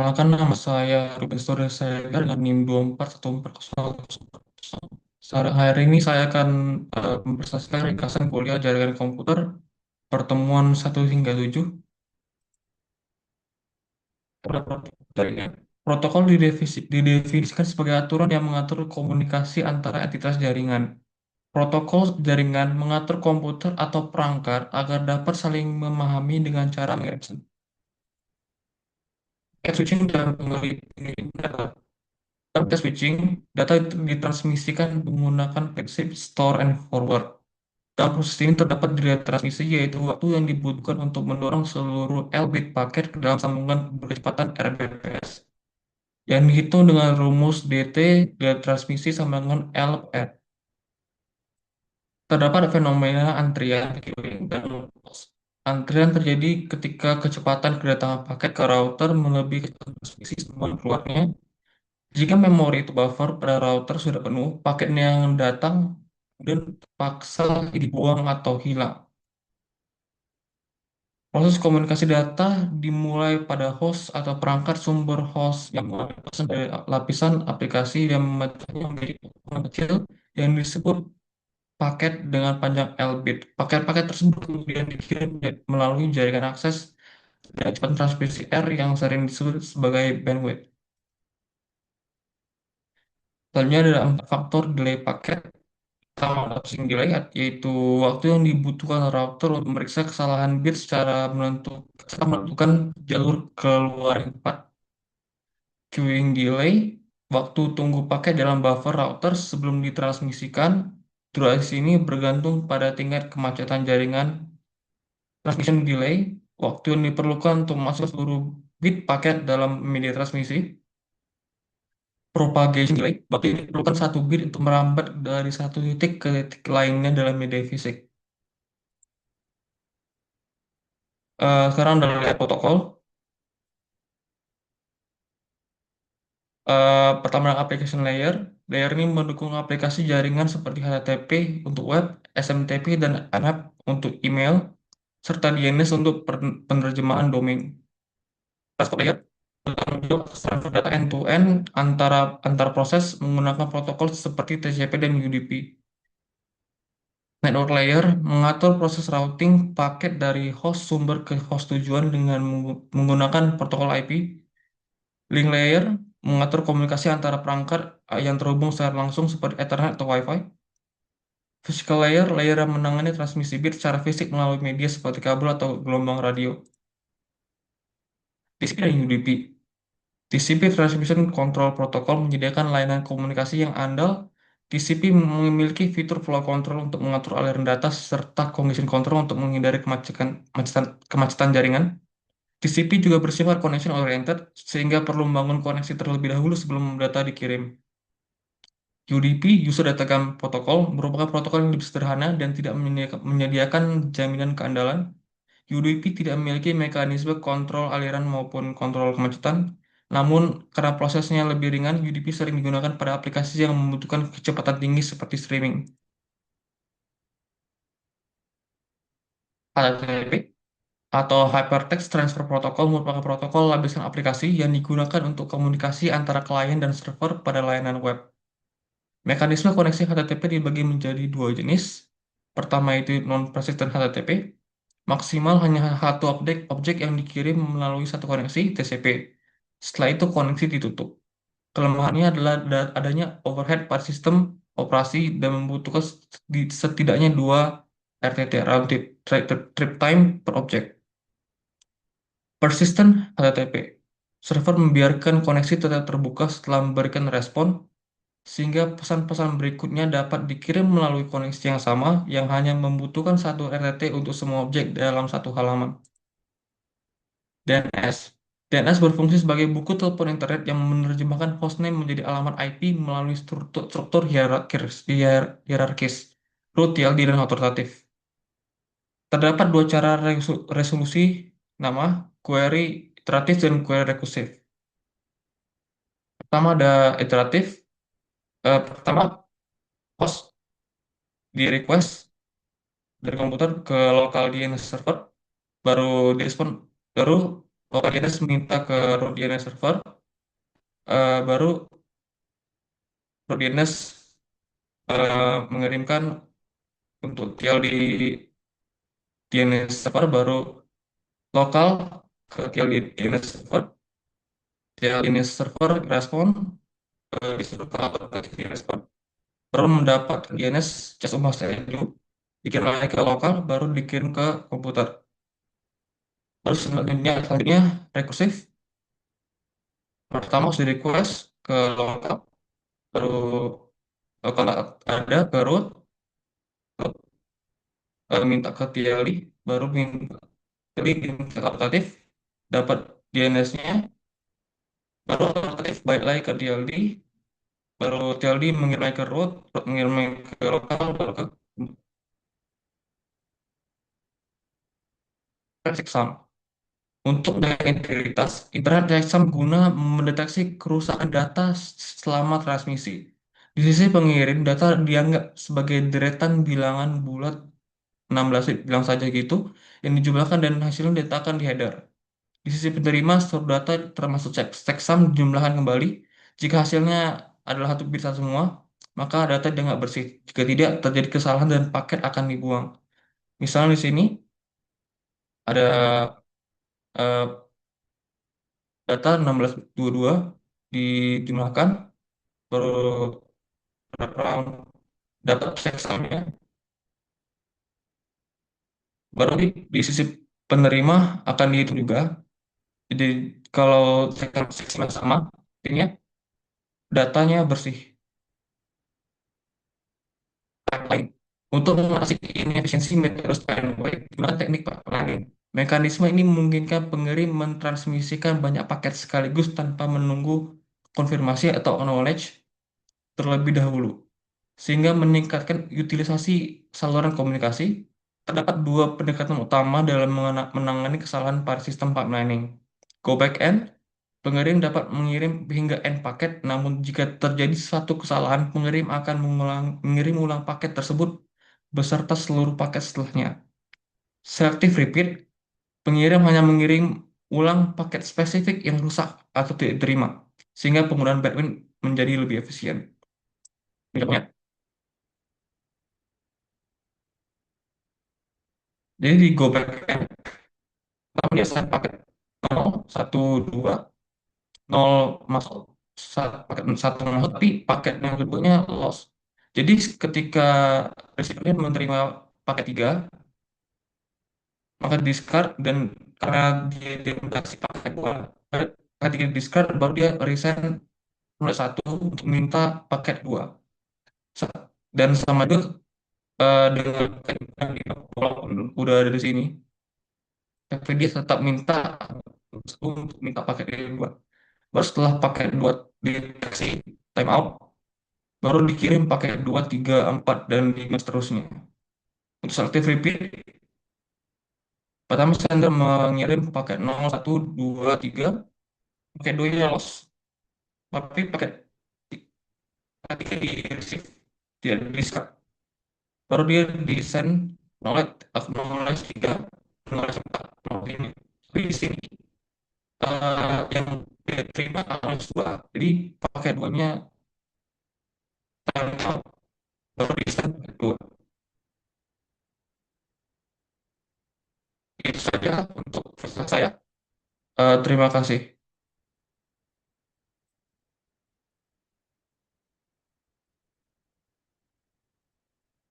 Perkenalkan nama saya Ruben Story saya dengan NIM 241401. Hari ini saya akan mempresentasikan ringkasan kuliah jaringan komputer pertemuan 1 hingga 7 pada protokol jaringan. Protokol didefinisikan sebagai aturan yang mengatur komunikasi antara entitas jaringan. Protokol jaringan mengatur komputer atau perangkat agar dapat saling memahami dengan cara mengirim switching dan pengiriman data. Dalam tes switching, data itu ditransmisikan menggunakan prinsip store and forward. Dalam proses ini terdapat delay transmisi, yaitu waktu yang dibutuhkan untuk mendorong seluruh L bit paket ke dalam sambungan berkecepatan RBPS, yang dihitung dengan rumus DT, delay transmisi sama dengan LR. Terdapat fenomena antrian, queuing, dan loss. Antrian terjadi ketika kecepatan kedatangan paket ke router melebihi kecepatan transmisi semua keluarnya. Jika memori itu buffer pada router sudah penuh, paket yang datang dan terpaksa dibuang atau hilang. Proses komunikasi data dimulai pada host atau perangkat sumber host yang mengambil pesan dari lapisan aplikasi dan memecahnya menjadi potongan kecil yang disebut paket dengan panjang L bit. Paket-paket tersebut kemudian dikirim melalui jaringan akses dan kecepatan transmisi R yang sering disebut sebagai bandwidth. Selanjutnya ada 4 faktor delay paket. Pertama, lapsing delay, yaitu waktu yang dibutuhkan router untuk memeriksa kesalahan bit setelah menentukan jalur keluar yang tepat. Queuing delay, waktu tunggu paket dalam buffer router sebelum ditransmisikan. Durasi ini bergantung pada tingkat kemacetan jaringan. Transmission delay, waktu yang diperlukan untuk masuk seluruh bit paket dalam media transmisi. Propagation delay, waktu yang diperlukan satu bit untuk merambat dari satu titik ke titik lainnya dalam media fisik. Sekarang dari layer protokol. Pertama application layer. Layer ini mendukung aplikasi jaringan seperti HTTP untuk web, SMTP dan ANAP untuk email, serta DNS untuk penerjemahan domain. Transport layer bertanggung jawab atas transfer data end-to-end antar proses menggunakan protokol seperti TCP dan UDP. Network layer mengatur proses routing paket dari host sumber ke host tujuan dengan menggunakan protokol IP. Link layer mengatur komunikasi antara perangkat yang terhubung secara langsung seperti Ethernet atau Wi-Fi. Physical layer, layer yang menangani transmisi bit secara fisik melalui media seperti kabel atau gelombang radio. TCP dan UDP. TCP Transmission Control Protocol menyediakan layanan komunikasi yang andal. TCP memiliki fitur flow control untuk mengatur aliran data serta congestion control untuk menghindari kemacetan jaringan. TCP juga bersifat connection oriented sehingga perlu membangun koneksi terlebih dahulu sebelum data dikirim. UDP, User Datagram Protocol, merupakan protokol yang lebih sederhana dan tidak menyediakan jaminan keandalan. UDP tidak memiliki mekanisme kontrol aliran maupun kontrol kemacetan. Namun, karena prosesnya lebih ringan, UDP sering digunakan pada aplikasi yang membutuhkan kecepatan tinggi seperti streaming. HTTP atau Hypertext Transfer Protocol merupakan protokol lapisan aplikasi yang digunakan untuk komunikasi antara klien dan server pada layanan web. Mekanisme koneksi HTTP dibagi menjadi 2 jenis. Pertama itu non-persistent HTTP. Maksimal hanya satu objek yang dikirim melalui satu koneksi TCP. Setelah itu koneksi ditutup. Kelemahannya adalah adanya overhead pada sistem operasi dan membutuhkan setidaknya 2 RTT, round trip time per objek. Persistent HTTP. Server membiarkan koneksi tetap terbuka setelah memberikan respon, sehingga pesan-pesan berikutnya dapat dikirim melalui koneksi yang sama yang hanya membutuhkan 1 RTT untuk semua objek dalam satu halaman. DNS. DNS berfungsi sebagai buku telepon internet yang menerjemahkan hostname menjadi alamat IP melalui struktur hierarkis, root, TLD, dan otoritatif. Terdapat 2 cara resolusi nama, query iteratif dan query rekursif. Pertama ada iteratif. Pertama, host di request dari komputer ke lokal DNS server, baru direspon, baru Local DNS minta ke root DNS server, baru root DNS mengirimkan untuk TLD DNS server, baru lokal ke TLD DNS server, TLD DNS server respon, disuruh ke aplikasi respon, baru mendapat DNS just host dulu, dikirim lagi ke lokal, baru dikirim ke komputer. Terus selanjutnya rekursif, pertama harus di request ke lokal, baru kalau ada ke root, minta ke TLD, baru minta jadi minta ke alternatif, dapat DNS-nya, baru alternatif balik lagi ke TLD, baru TLD mengirim lagi ke root, root mengirim lagi ke lokal, baru ke checksum. Untuk menjaga integritas, internet checksum guna mendeteksi kerusakan data selama transmisi. Di sisi pengirim, data dianggap sebagai deretan bilangan bulat 16 bit, bilang saja gitu, yang dijumlahkan dan hasilnya diletakkan di header. Di sisi penerima, seluruh data termasuk checksum dijumlahkan kembali. Jika hasilnya adalah satu bit semua, maka data dianggap bersih. Jika tidak, terjadi kesalahan dan paket akan dibuang. Misalnya di sini ada eh, data 1622 dijumlahkan, baru round dapat checksumnya, baru di sisi penerima akan dihitung juga. Jadi kalau checksum sama, artinya datanya bersih. Lain. Untuk mengatasi inefisiensi metode Steinway, gunakan teknik planning. Mekanisme ini memungkinkan pengirim mentransmisikan banyak paket sekaligus tanpa menunggu konfirmasi atau acknowledge terlebih dahulu, sehingga meningkatkan utilisasi saluran komunikasi. Terdapat dua pendekatan utama dalam menangani kesalahan pada sistem pipelining. Go back end, pengirim dapat mengirim hingga end paket, namun jika terjadi satu kesalahan, pengirim akan mengirim ulang paket tersebut beserta seluruh paket setelahnya. Selective repeat, pengirim hanya mengirim ulang paket spesifik yang rusak atau tidak diterima, sehingga penggunaan bandwidth menjadi lebih efisien. Contohnya, jadi di go back end, pertama dia send paket 0, 1, 2, 0 masuk, paket 1 masuk, tapi paket yang keduanya lost. Jadi ketika receiver menerima paket 3, maka discard, dan karena dia mutasi paket 2, ketika discard baru dia resend nomor 1 untuk minta paket 2. Dan sama juga dengan yang walaupun udah ada di sini, tapi dia tetap minta untuk minta paket yang 2. Baru setelah paket 2 dideteksi timeout, baru dikirim paket 2, 3, 4, dan 5 seterusnya. Untuk selective repeat, pertama sender mengirim paket 0, 1, 2, 3, paket 2 nya lost. Tapi paket ketika di receive, dia di discard. Baru dia di send acknowledge 3, acknowledge 4, acknowledge 5. Tapi di sini yang diterima acknowledge 2. Jadi paket 2 nya timeout, baru di send paket 2. Itu saja untuk pesan saya. Terima kasih.